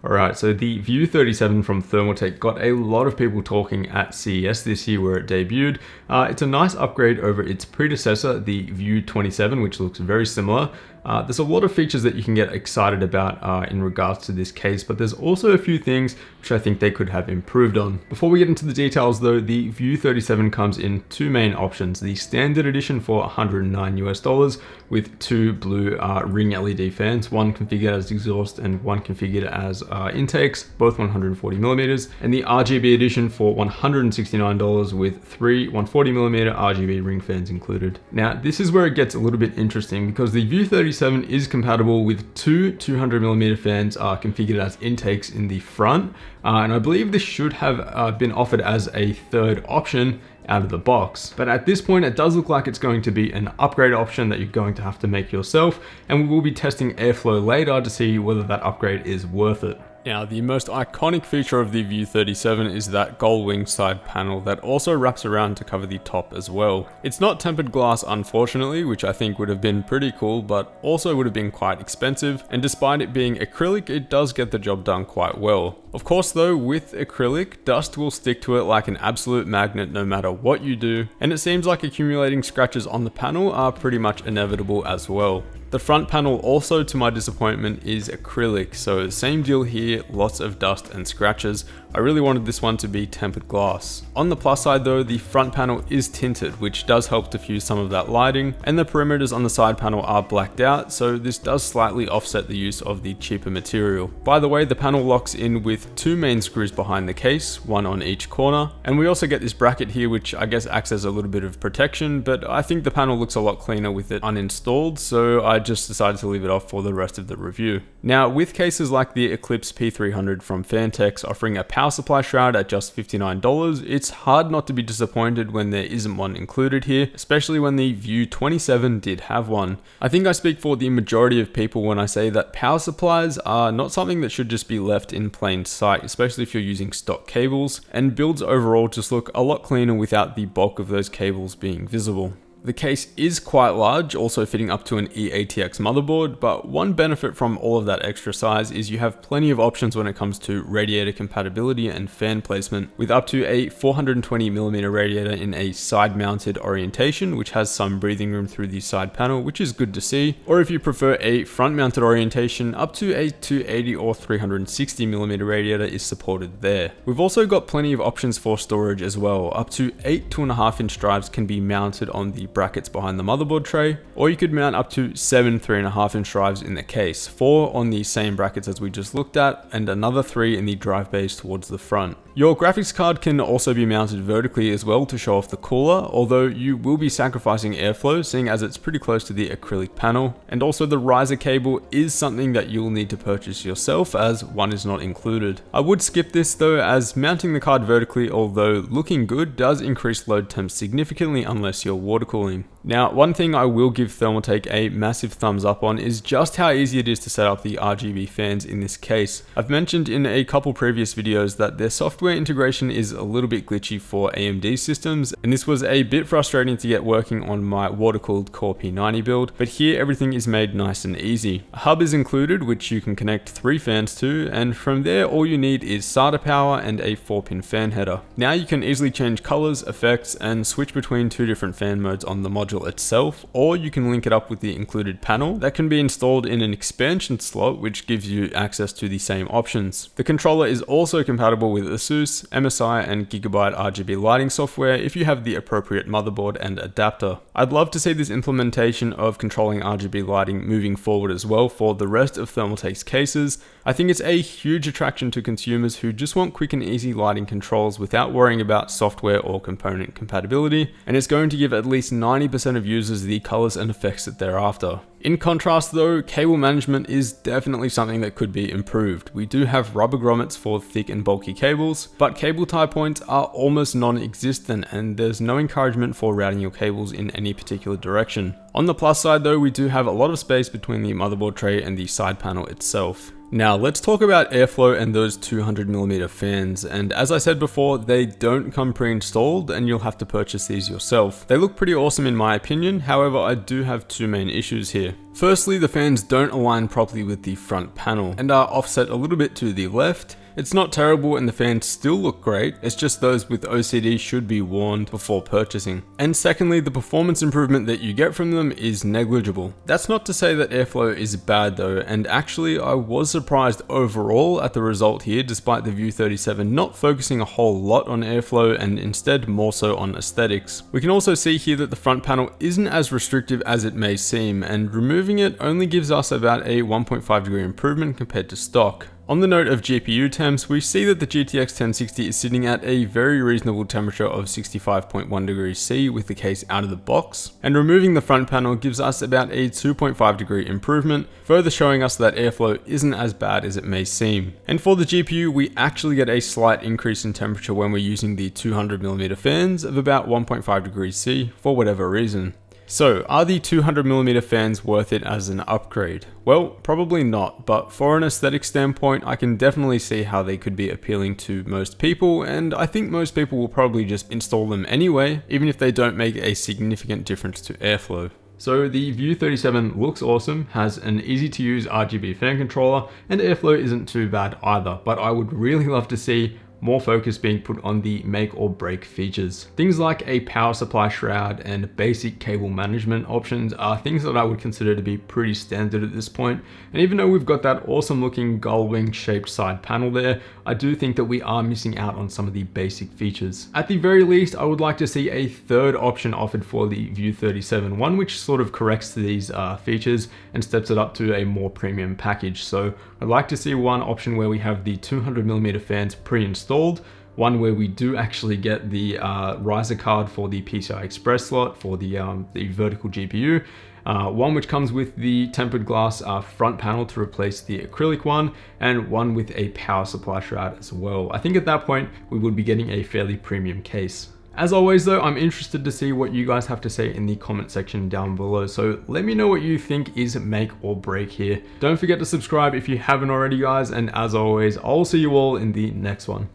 Alright, so the View 37 from Thermaltake got a lot of people talking at CES this year where it debuted. It's a nice upgrade over its predecessor, the View 27, which looks very similar. There's a lot of features that you can get excited about in regards to this case, but there's also a few things which I think they could have improved on. Before we get into the details though, the View 37 comes in two main options. The standard edition for $109 with two blue ring LED fans, one configured as exhaust and one configured as intakes, both 140mm, and the RGB edition for $169 with three 140mm RGB ring fans included. Now this is where it gets a little bit interesting because the View 37 is compatible with two 200mm fans configured as intakes in the front, and I believe this should have been offered as a third option out of the box. But at this point, it does look like it's going to be an upgrade option that you're going to have to make yourself, and we will be testing airflow later to see whether that upgrade is worth it. Now, the most iconic feature of the View 37 is that gold wing side panel that also wraps around to cover the top as well. It's not tempered glass, unfortunately, which I think would have been pretty cool, but also would have been quite expensive, and despite it being acrylic, it does get the job done quite well. Of course though, with acrylic, dust will stick to it like an absolute magnet no matter what you do, and it seems like accumulating scratches on the panel are pretty much inevitable as well. The front panel also, to my disappointment, is acrylic, so same deal here, lots of dust and scratches. I really wanted this one to be tempered glass. On the plus side though, the front panel is tinted, which does help diffuse some of that lighting, and the perimeters on the side panel are blacked out, so this does slightly offset the use of the cheaper material. By the way, the panel locks in with two main screws behind the case, one on each corner, and we also get this bracket here which I guess acts as a little bit of protection, but I think the panel looks a lot cleaner with it uninstalled, so I just decided to leave it off for the rest of the review. Now, with cases like the Eclipse P300 from Phanteks offering a power supply shroud at just $59, it's hard not to be disappointed when there isn't one included here, especially when the View 27 did have one. I think I speak for the majority of people when I say that power supplies are not something that should just be left in plain sight, especially if you're using stock cables, and builds overall just look a lot cleaner without the bulk of those cables being visible. The case is quite large, also fitting up to an eATX motherboard, but one benefit from all of that extra size is you have plenty of options when it comes to radiator compatibility and fan placement, with up to a 420mm radiator in a side-mounted orientation, which has some breathing room through the side panel, which is good to see, or if you prefer a front-mounted orientation, up to a 280 or 360mm radiator is supported there. We've also got plenty of options for storage as well. Up to 8 2.5-inch drives can be mounted on the brackets behind the motherboard tray, or you could mount up to 7 3.5-inch drives in the case, 4 on the same brackets as we just looked at, and another 3 in the drive bays towards the front. Your graphics card can also be mounted vertically as well to show off the cooler, although you will be sacrificing airflow seeing as it's pretty close to the acrylic panel, and also the riser cable is something that you'll need to purchase yourself as one is not included. I would skip this though, as mounting the card vertically, although looking good, does increase load temps significantly unless you're water cooling. Now, one thing I will give Thermaltake a massive thumbs up on is just how easy it is to set up the RGB fans in this case. I've mentioned in a couple previous videos that their software integration is a little bit glitchy for AMD systems, and this was a bit frustrating to get working on my water-cooled Core P90 build, but here everything is made nice and easy. A hub is included, which you can connect 3 fans to, and from there all you need is SATA power and a 4-pin fan header. Now you can easily change colors, effects, and switch between 2 different fan modes on the module itself, or you can link it up with the included panel that can be installed in an expansion slot, which gives you access to the same options. The controller is also compatible with ASUS, MSI, and Gigabyte RGB lighting software if you have the appropriate motherboard and adapter. I'd love to see this implementation of controlling RGB lighting moving forward as well for the rest of Thermaltake's cases. I think it's a huge attraction to consumers who just want quick and easy lighting controls without worrying about software or component compatibility, and it's going to give at least 90% of users the colors and effects that they're after. In contrast though, cable management is definitely something that could be improved. We do have rubber grommets for thick and bulky cables, but cable tie points are almost non-existent, and there's no encouragement for routing your cables in any particular direction. On the plus side though, we do have a lot of space between the motherboard tray and the side panel itself. Now let's talk about airflow and those 200mm fans, and as I said before, they don't come pre-installed and you'll have to purchase these yourself. They look pretty awesome in my opinion, however I do have two main issues here. Firstly, the fans don't align properly with the front panel and are offset a little bit to the left. It's not terrible and the fans still look great, it's just those with OCD should be warned before purchasing. And secondly, the performance improvement that you get from them is negligible. That's not to say that airflow is bad though, and actually I was surprised overall at the result here despite the View 37 not focusing a whole lot on airflow and instead more so on aesthetics. We can also see here that the front panel isn't as restrictive as it may seem, and removing it only gives us about a 1.5 degree improvement compared to stock. On the note of GPU temps, we see that the GTX 1060 is sitting at a very reasonable temperature of 65.1 degrees C with the case out of the box, and removing the front panel gives us about a 2.5 degree improvement, further showing us that airflow isn't as bad as it may seem. And for the GPU, we actually get a slight increase in temperature when we're using the 200mm fans of about 1.5 degrees C for whatever reason. So, are the 200mm fans worth it as an upgrade? Well, probably not, but for an aesthetic standpoint, I can definitely see how they could be appealing to most people, and I think most people will probably just install them anyway, even if they don't make a significant difference to airflow. So the View 37 looks awesome, has an easy to use RGB fan controller, and airflow isn't too bad either, but I would really love to see more focus being put on the make or break features. Things like a power supply shroud and basic cable management options are things that I would consider to be pretty standard at this point. And even though we've got that awesome looking gull wing shaped side panel there, I do think that we are missing out on some of the basic features. At the very least, I would like to see a third option offered for the View 37, one which sort of corrects these features and steps it up to a more premium package. So I'd like to see one option where we have the 200mm fans pre-installed, one where we do actually get the riser card for the PCI Express slot for the vertical GPU, one which comes with the tempered glass front panel to replace the acrylic one, and one with a power supply shroud as well. I think at that point we would be getting a fairly premium case. As always though, I'm interested to see what you guys have to say in the comment section down below, so let me know what you think is make or break here. Don't forget to subscribe if you haven't already guys, and as always, I'll see you all in the next one.